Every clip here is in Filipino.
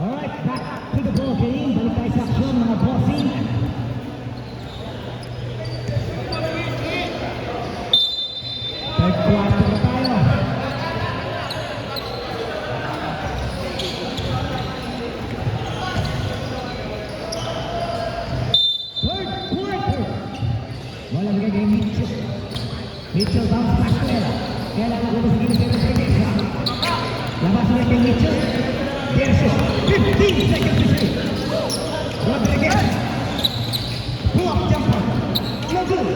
Alright, back to the ball game. Balik tayo sa aksyon, mga bossing. Third quarter na tayo. Third quarter. Walang gagawin Mitchell. Mitchell bounce back to Ella. Ella nakuha sa gilid sa Rodriguez. Labas ulit kay Mitchell. There's 15 seconds to shoot. Rodriguez. Pull-up jumper. No good.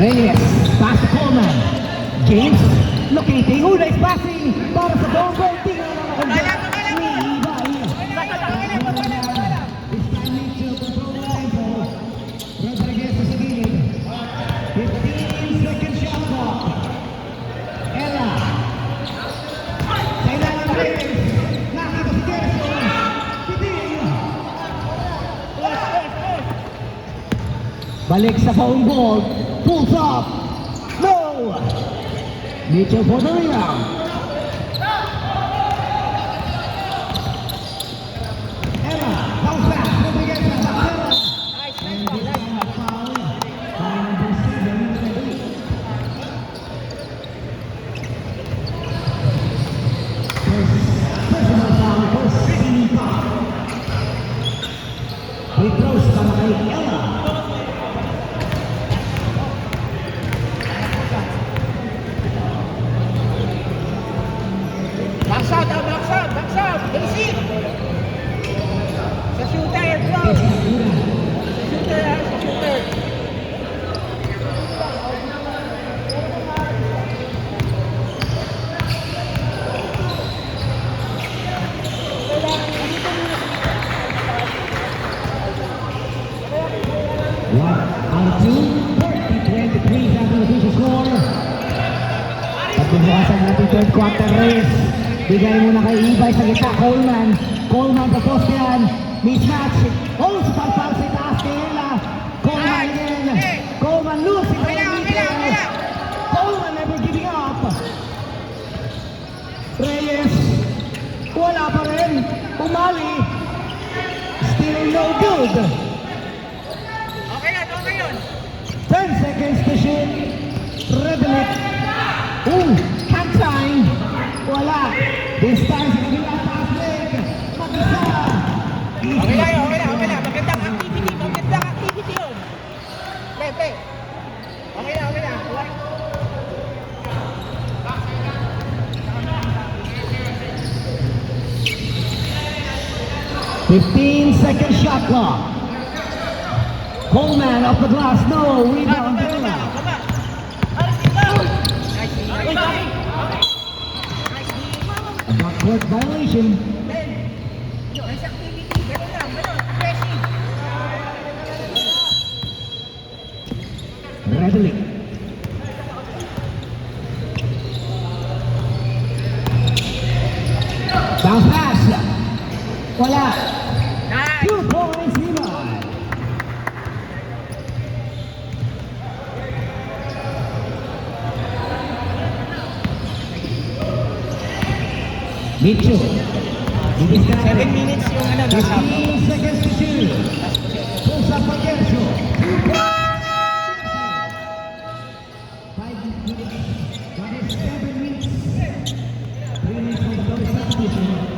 Reyes, pass to Coleman. James, locating. Nice passing. Para sa Dongo. Tingnan naman kung dyan. This time Mitchell control the tempo. Rodriguez sa gilid. 15 second shot clock. Ella. Sa ilalim ng Reyes. Nakita si Gerson. Pitin. Balik sa foul ball. Pulls up. No! Mitchell for the rebound. Ella, bounce back. Rodriguez sa Ella. And this time a foul by number 7. Personal foul for Sidney Pop. Free throws para kay Ella. Box out, basic! Sa shooter, bro! Sa shooter. 23 sa ating official score. Pagbubukasan natin third quarter race. Bigay muna kay Ibay sa gitna. Coleman sa post yan. Mismatch. Oh, sa palpal sa itaas kay Ella. Coleman again. Coleman losing sa Mitchell. Coleman never giving up. Reyes. Wala pa rin. Umali. Still no good. Okay yun. 10 seconds to shoot. Redelic. Ooh, can't sign. Wala. This time sa kabila taas leg. Mag-isa. Okay lang. Magandang activity yun. Play. Okay lang. 15-second shot clock. Coleman off the glass. No. Rebound. Ella. A backcourt violation. Redelic. Bounce pass. Wala. 2 points, Levi. Mitchell. 7 minutes yung 15 seconds to shoot. Pulls up by Gerson. 5 minutes. That is 7 minutes. 3 minutes from the first substitution.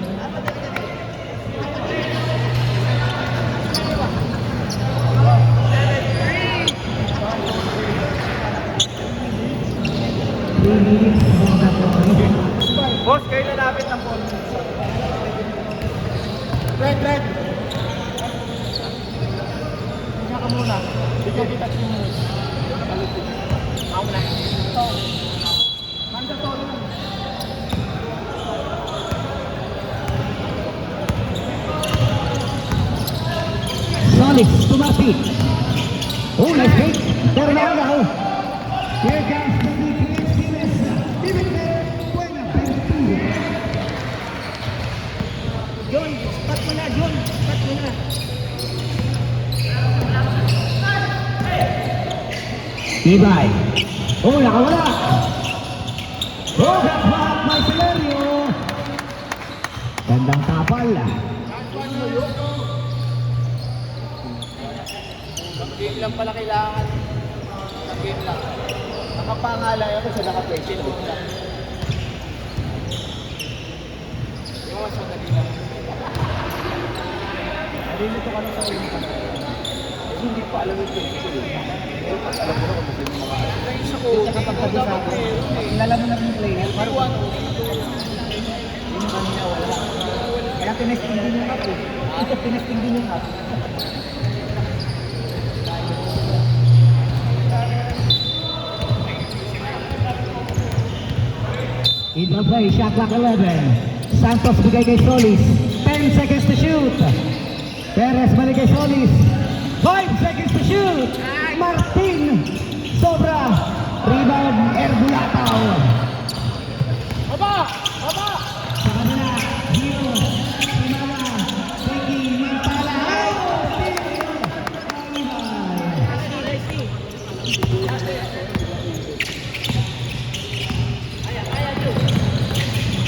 Boss, kayo lalapit ng ball. Red. Tingnan ka muna. Dito mo. Ako na. Mandatory lang. Solis, tumapit. Oh, nice pick. Terminado. Here comes the defense. Dividir Buenaventura. John, start mo na, John. Start mo na. Ibay. Oh, nakawala. Oh, back by Celerio. Gandang tapal. Game lang pala kailangan. Game lang. Nakapangalay ako sa naka-play. Yung sa dali lang. Nalilito ka na sa ulo ka na. Kasi hindi pa alam yung play. Alam mo na kung gusto yung mga ayos ako. Kilala mo na yung player. Maruan. Yung kanina wala. Kaya tinesting din yung app eh. Ito tinesting din yung app. In the play, shot clock 11. Santos bigay kay Solis. 10 seconds to shoot. Perez balik kay Solis. 5 seconds to shoot. Martin. Sobra. Rebound. Erbulataw. Baba! Baba! Sa kanila, Gino. Simala. Becky. Mantala.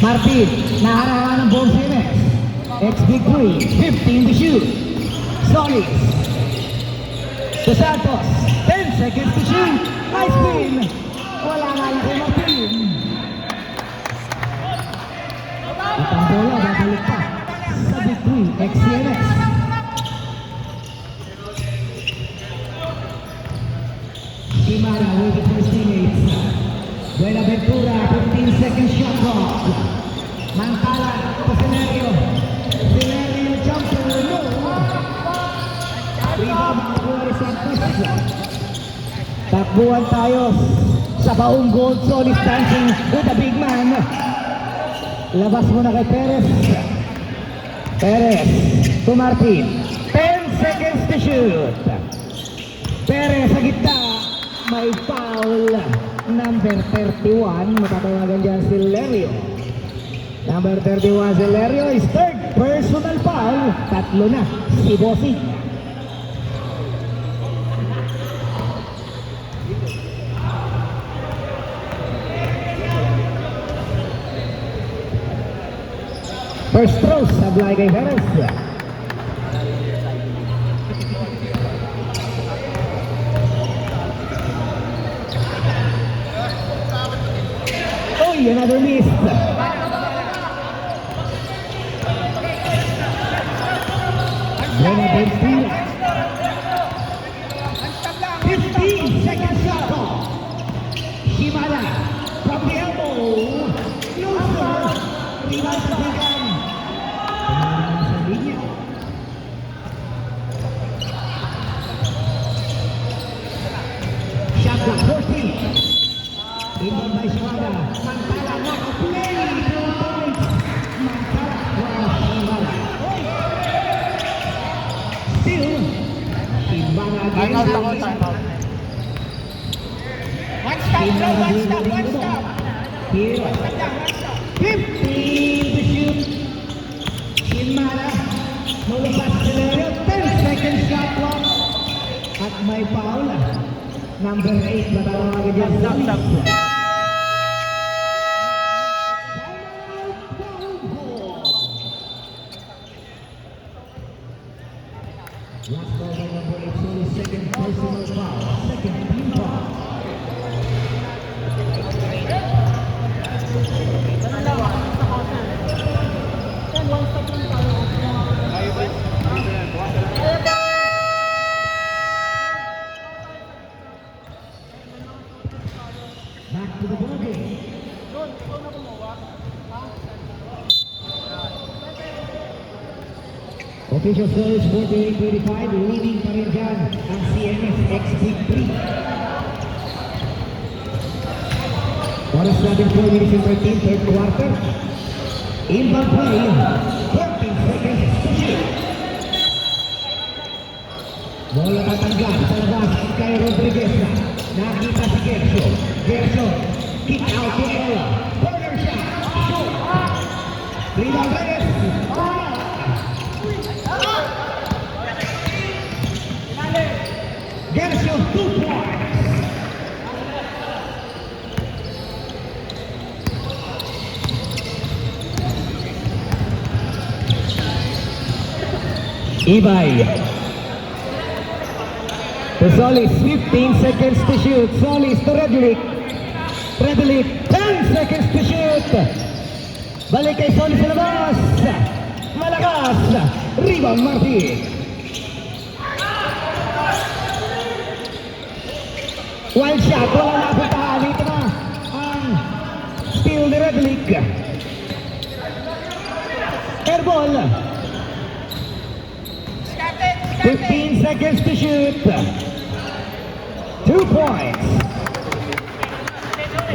Martin, naharangan ng buong series. Ex-Big 3, 15 to shoot. Solis. To Santos, 10 seconds to shoot. Nice spin. Wala nga lang kay Martin. At ang bola, babalik pa sa Big 3, ex-CNS. Simara with the first teammates. Buenaventura, 15 second shot clock. Mantala to Celerio. Celerio jumper, no. Rebound makakuha ni Santos. Takbuhan tayo sa baong gold. Solis dancing with the big man. Labas mo na kay Perez. Perez to Martin. 10 seconds to shoot. Perez sa gitna. May foul. Number 31, matatawagan dyan si Lerio. Number 31 si Lerio is third personal foul. Tatlo na si Bossy. First throw, sablay kay Perez. Another miss. Buenaventura. 15 seconds shot clock. Shimada from the elbow. Loser. Rebound sa Sigan. Sa linya. Shot clock 14. Inbound by Shimada. Mantala naka-play. 2 points. Mantala from Shimada. Still, Shimada Time out ako, time out. One stop, bro. One stop, one stop. Here. 15 to shoot. Shimada. Mula pa sa Celerio. 10 seconds shot clock. At may foul. Number 8. Matawagin dyan. Stop. Last ball by number 8, so the second personal foul, second team foul. Back to the ball game. Official score is 48-25, leading pa rin dyan ang CNS X-Big 3. Oras natin 4 minutes and 13, third quarter. Inbound play, 14 seconds to shoot. Bola tatanggal sa labas kay Rodriguez. Nakita si Gerso. Gerso, kick out to Ella. Corner shot. Shoot. Rebound Reyes. Gerso, 2 points. Ibay. To Solis, 15 seconds to shoot. Solis to Redlick. Redlick, 10 seconds to shoot. Balik kay Solis sa labas. Malakas. Rebound Martin. Wild shot, wala na puntahan. Dito na ang steal ni Redlick. Airball. 15 seconds to shoot. 2 points.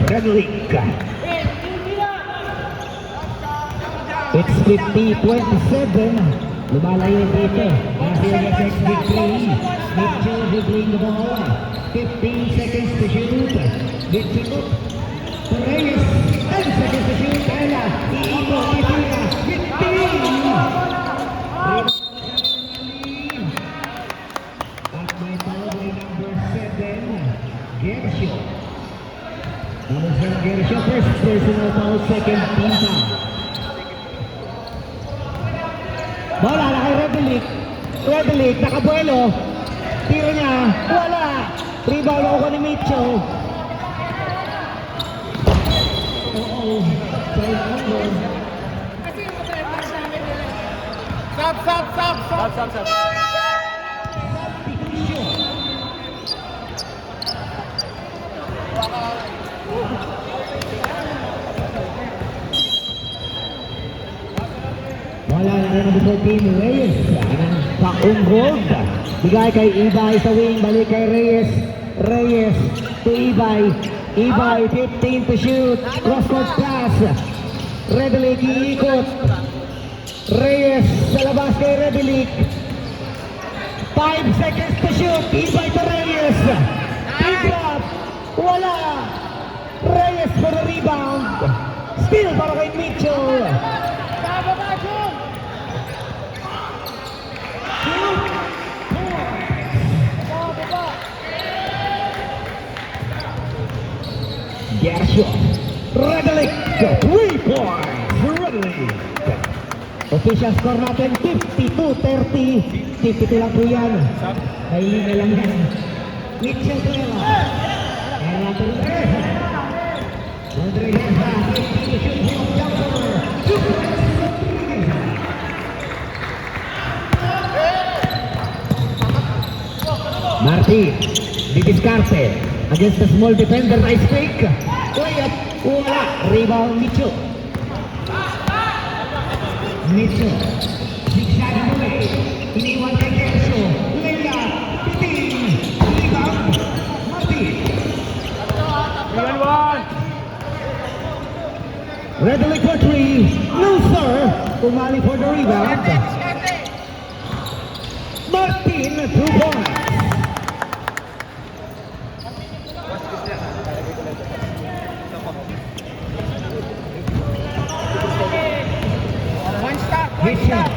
Redlick. It's 50-27. Lumalayo dito. Dahil effect victory. Mitchell dribbling the ball. 15 seconds to shoot. Mitchell. Reyes. 10 seconds to shoot. Ella. Iipo. Itira. 15. Gerso. Namun sa Gerso, first personal foul, second team foul. Bola na kay Redlick. Redlick, nakabuelo. Tiro niya, wala. Rebound ako ni Mitchell. Oo. Stop. Wala na rin ang team Reyes. Paong gold. Bigay kay Ibay sa wing. Balik kay Reyes. Reyes to Ibay. Ibay 15 to shoot. Cross-court pass. Redlick iikot. Reyes sa labas kay Redlick. 5 seconds to shoot. Ibay to Reyes. Drop. Wala. Reyes for the rebound. Still para kay Mitchell. Gerso. Redlick. 3 points. Redlick. Official score natin 52-30. 52 lang po yan. Ay na lang yan. Mitchell Trela. Ella Rodriguez. Rodriguez. 50 to shoot. Jumper. 2 points. Martin. Didiscarte. Against the small defender. Nice fake. Layup. Wala. Rebound Mitchell. Mitchell. Zigzag away. Iniwan kay Gerso. Layup. Piting. Rebound. Martin. Redlick for 3. No sir. Umali for the rebound. Martin. 2 points. Mitchell.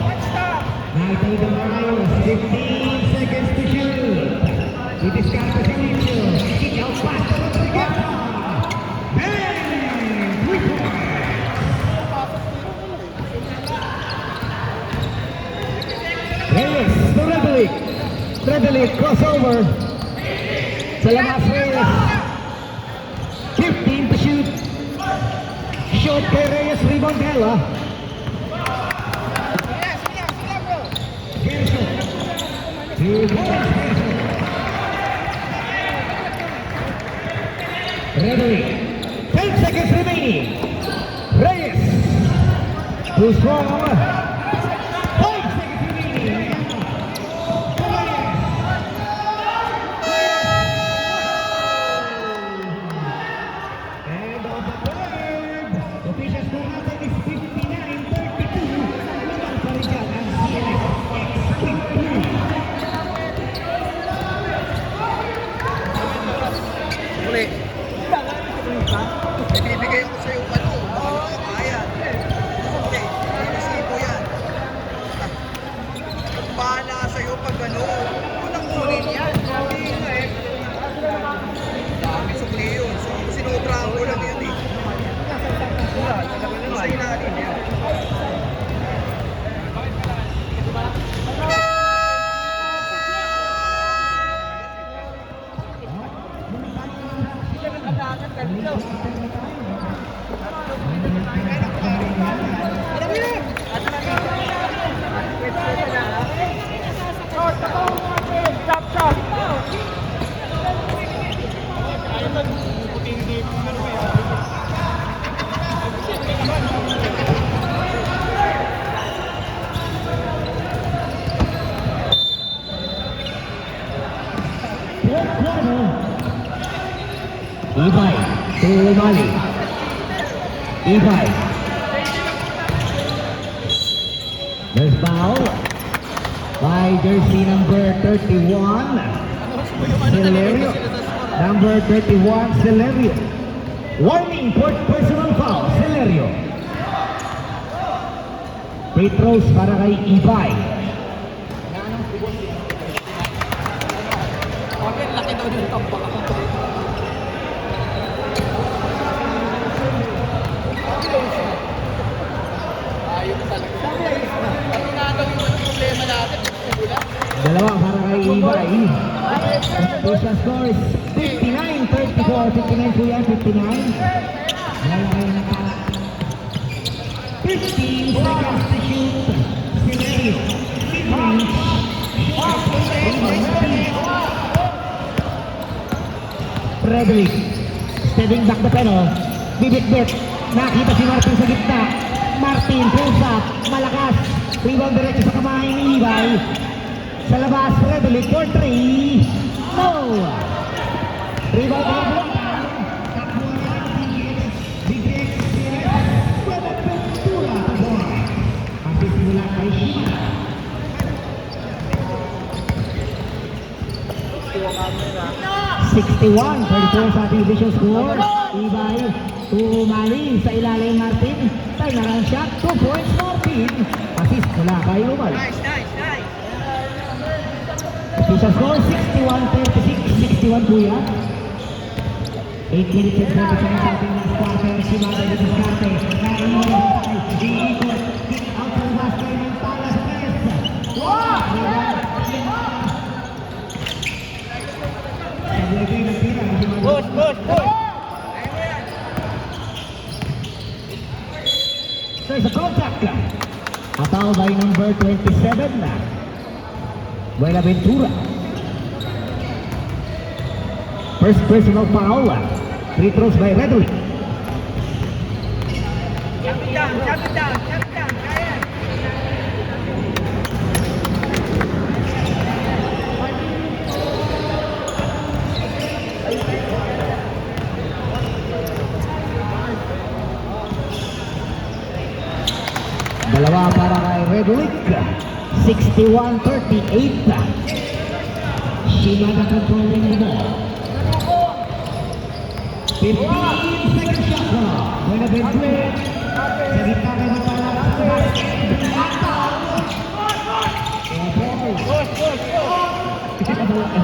Nakita ng Marius. 15 seconds to shoot. Didiscarte si Mitchell. Kick out pass to Rodriguez. Bang! 3 points. Reyes to Redlick. Redlick crossover. Sa labas Reyes. 15 to shoot. Shot kay Reyes. Rebound Ella. Redlick. 10 seconds remaining. Reyes. Too strong. 5 seconds remaining. And on the third, official score natin is 59-32. Lumang pa rin dyan ang CLS. Fourth quarter. Ibay to Mali. Ibay. There's foul by jersey number 31, Celerio. Number 31, Celerio. Warning for personal foul, Celerio. Free throws para kay Ibay. Laki daw yung tampak. Ayun na talaga. Ang ginagawin mo ng problema natin, ulan. Dalawa para kay Ibay. Total score is 59-34. 59 po yan, 59. Dalawa kayo nakala. 15 seconds to shoot. Celerio. Frederick. Stepping back the peno. Bibit-bit. Nakita si Martin sa gitna. Martin, pulls up. Malakas. Rebound diretso sa kamay ni Ibay. Sa labas, Frederick for 3. No! Rebound for Big X. Wala pintura to boy. Assist mula kay Shima. 61-34 sa ating official score. Ibay to Mali sa ilalim Martin. Time na lang shot. 2 points Martin. Assist mula kay Umal. Nice. Official score 61-36. 61 po yan. 8 minutes and 40 seconds sa ating last quarter. Si Mabay na diskarte. Iikot. Kick out sa labas kayo ng Palas Press. Push. There's a contact. A foul by number 27. Buenaventura. First personal foul. Free throws by Redwick. Jump it down. Kaya. Dalawa para kay Redwick. 61-38. Shimada controlling the ball. 15 second shot clock. Buenaventura. Sa gitna kay Matala sa basket.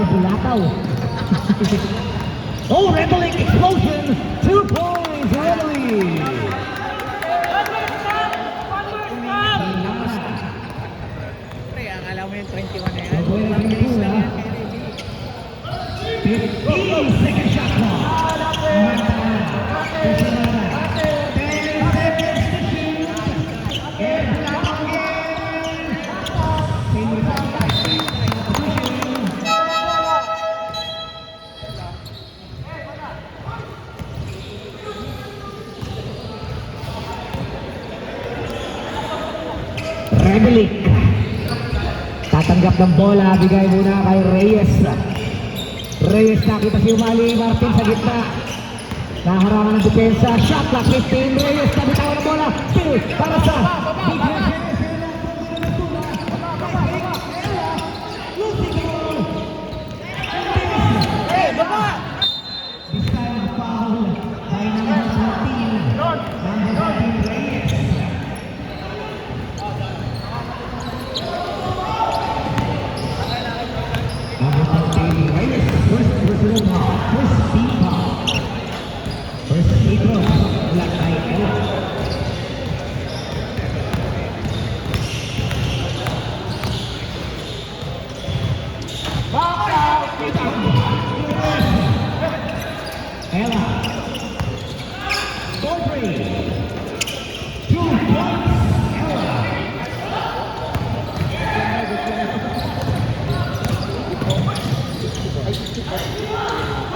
Bulataw. Oh, Redwick explosion. 2 points, Redwick. Alam mo yung 21 na yan. 15 second shot clock. Matala. 10 seconds to shoot. And Bulataw again. Redwick. Tatanggap ng bola, bigay muna kay Reyes. Reyes nakita si Umali, Martin sa gitna. Naharangan ng depensa, shot clock 15, Reyes nabitawan ng bola. Still para sa Big Reyes. This time a foul by number 14. Number 14 Reyes. Number 14 Reyes. First personal foul. First team foul. First free throw. Wala kay Ella. Ella.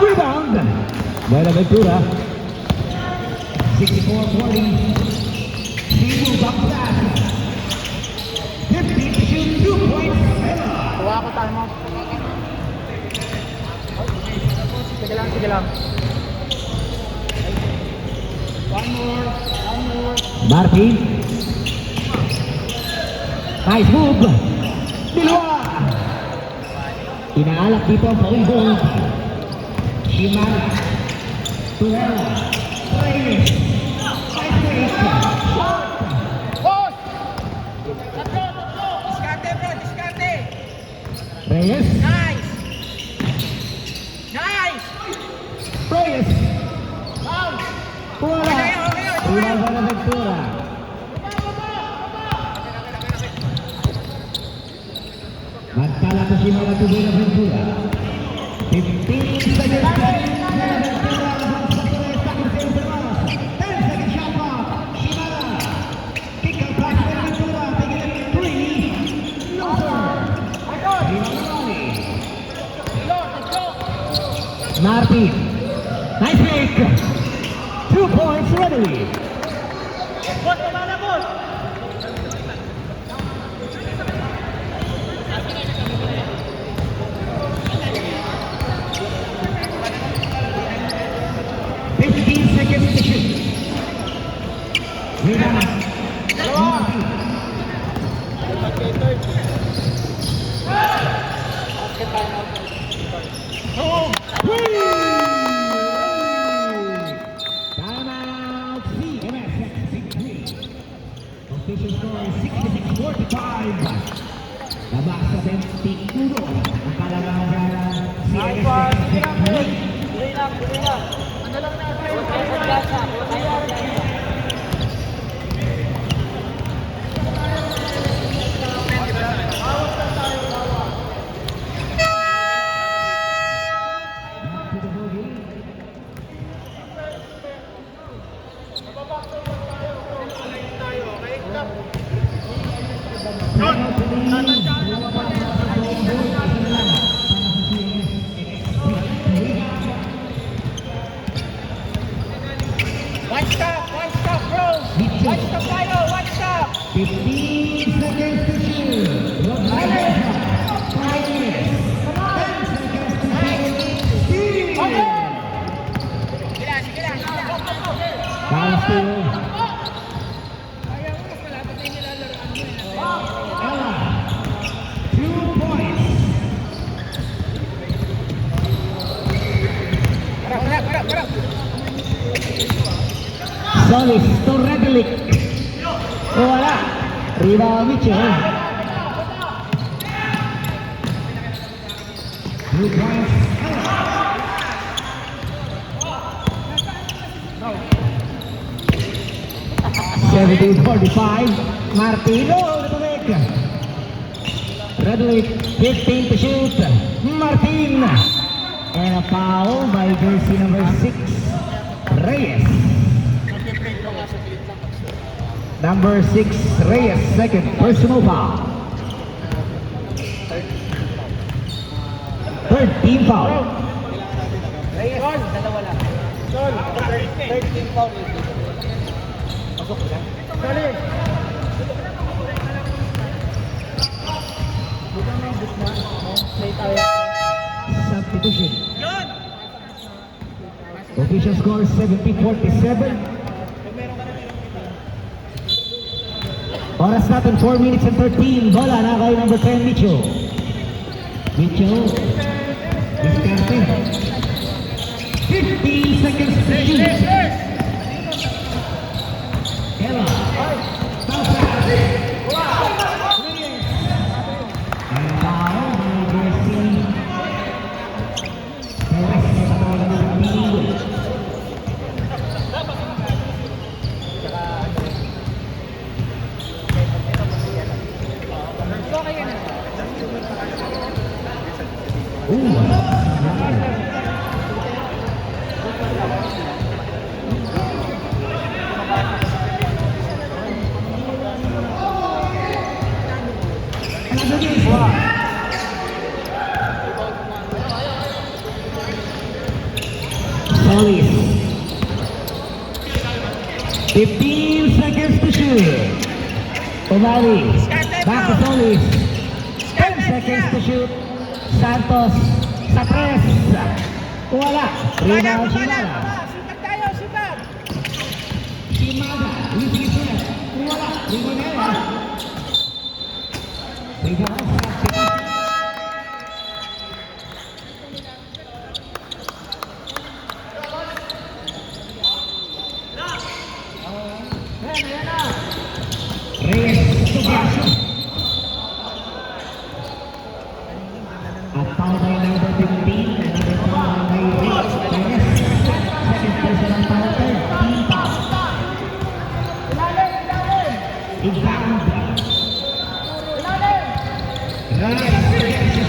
Rebound. Buenaventura. 64-40. He moves up fast. 15 to shoot, 2 points. Kuha ko time out. Sige lang, sige lang. One more. Martin. Nice move. Dalawa. Inaalak dito ang foul ball. Shimara. Tuela. Reyes. Nice break. Boss! Tatlo! Diskarte bro, diskarte! Reyes. Nice! Nice! Reyes. Foul! Wala. Okay. Rebound Buenaventura. Magkala ko Shimara to Buenaventura. 15 seconds. Buenaventura. 10 second shot clock. Shimara. Pick up pass Buenaventura. Taking it 3. No sir. Martin. Nice break. 2 points readily. Boss, pamana boss! Seconds to shoot. Rebound. Martin. Timeout CMSX Big 3. Official score is 66-45. Labas sa 21. Ang kalamangan CMSX Big 3. One stop bro! One stop tayo, one stop! 15 seconds to shoot. Rodriguez. 5 minutes. 10 seconds to shoot. Steal. Sige lang. Foul steal. Ella. 2 points. Para. Solis to Redlick. Wala. Rebound Mitchell. 2 points. 17-45. Martino. Redlick. 15 to shoot. Martin. And a foul by jersey number 6. Reyes. Number 6, Reyes, second personal foul. Third team foul. Reyes, dalawa lang. Sol, 13 foul. Pasok ko lang. Dali! Bukan mo, bus na. Play tayo. Substitution. Official score 70-47. Oras natin 4 minutes and 13. Bola na kay number 10, Mitchell. Mitchell. Diskarte. 50 seconds to shoot. Ella. Tausa. And foul by jersey. Perez sa bola ng team. Solis. 15 seconds to shoot. Umali. Back to Solis. 10 seconds to shoot. Santos sa 3. Wala. Rebound Shimada. Sipag tayo, sipag! Shimada. Easy set. Wala. Rebound na. Rebound sa Reyes Subiaso. At foul by number 15, another foul by Reyes. Second personal foul, third team foul. Inbound. Reyes Subiaso.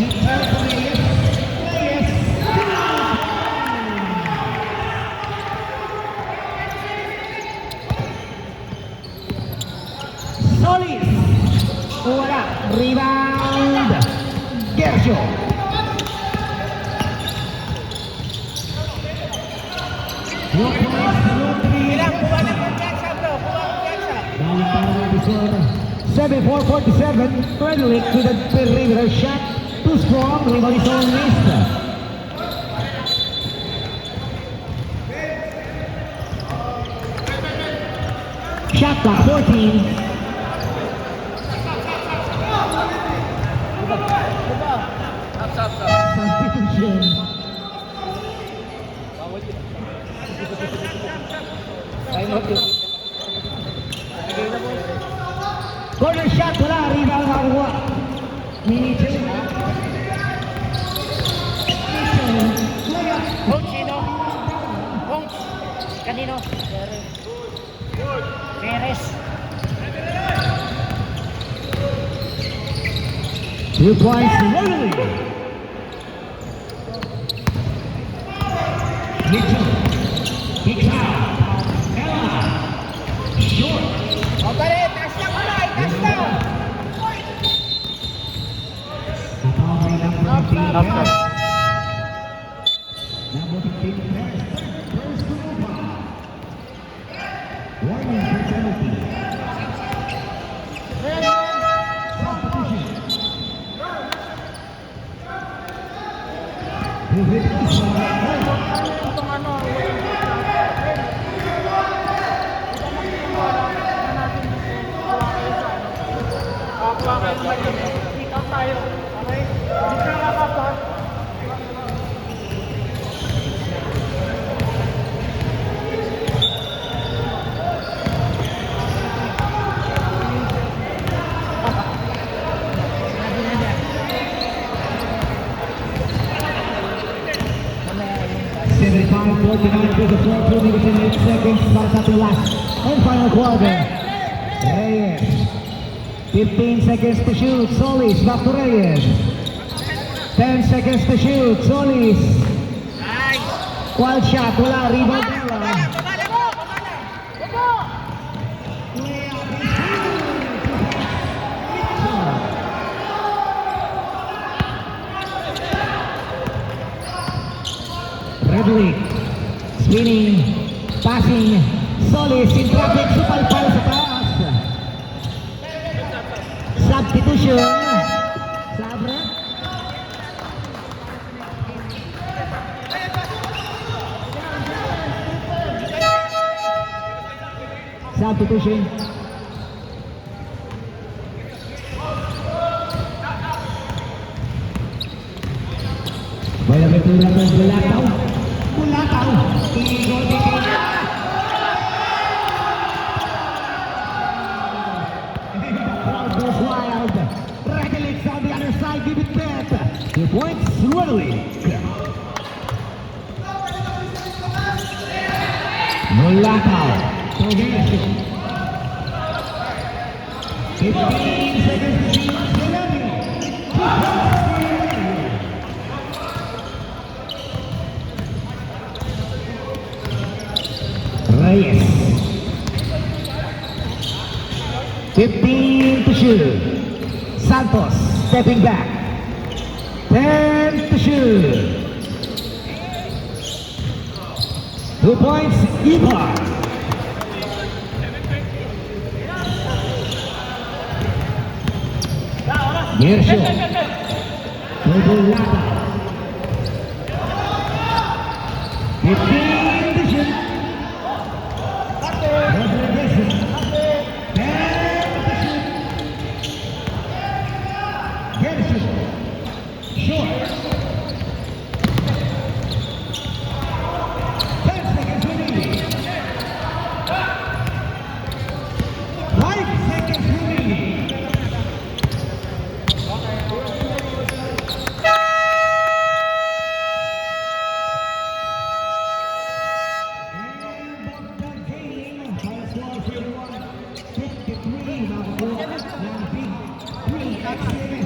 He turns to Reyes. Reyes. Solis. Wala. Rebound. Gercio. Ilang, kuha ng kumpiyansa bro, kuha ng kumpiyansa. 74-47, Frederick with a perimeter shot. Too strong, rebound is all missed. Shot clock 14. Substitution. Corner shot, wala. Rebound makuha. Minute. Coach, sino? Coach, kanino? Perez. 2 points, Lily. Mitchell. Kicks out. Ella. Short. O, pare, taas lang kamay, taas lang! Foul by number 15. Stop, stop. Number 15, Perez. First to move on. Warning for penalty. Substitution. Itong ano, kuha kayo ng mali. Pick up tayo. Okay? Hindi ka nakakapa. To the floor, 2 minutes and 8 seconds. Starts at the last and final quarter. Reyes. 15 seconds to shoot. Solis back to Reyes. 10 seconds to shoot. Solis. Nice! Wild shot. Wala. Rebound. Kumala, kumala mo! Kumala! Opo! Redlick. Spinning. Passing. Solis in traffic. Supalpal sa taas. Substitution. Sabra. Substitution. Bola abertura ng Bulataw. Bulataw. Tingin ko. Goes wild. Redlick on the other side. Give it back. 2 points. Redlick. Bulataw. 15 seconds to shoot. Reyes. 15 to shoot. Santos stepping back. 10 to shoot. 2 points, Ibar. Gersho. Tobulata. 15 to shoot. Rodriguez. 10 to shoot. Gersho. Short. 10 seconds remaining. 5 seconds remaining. Game, 53, mga kuha ng Big 3 XCMS.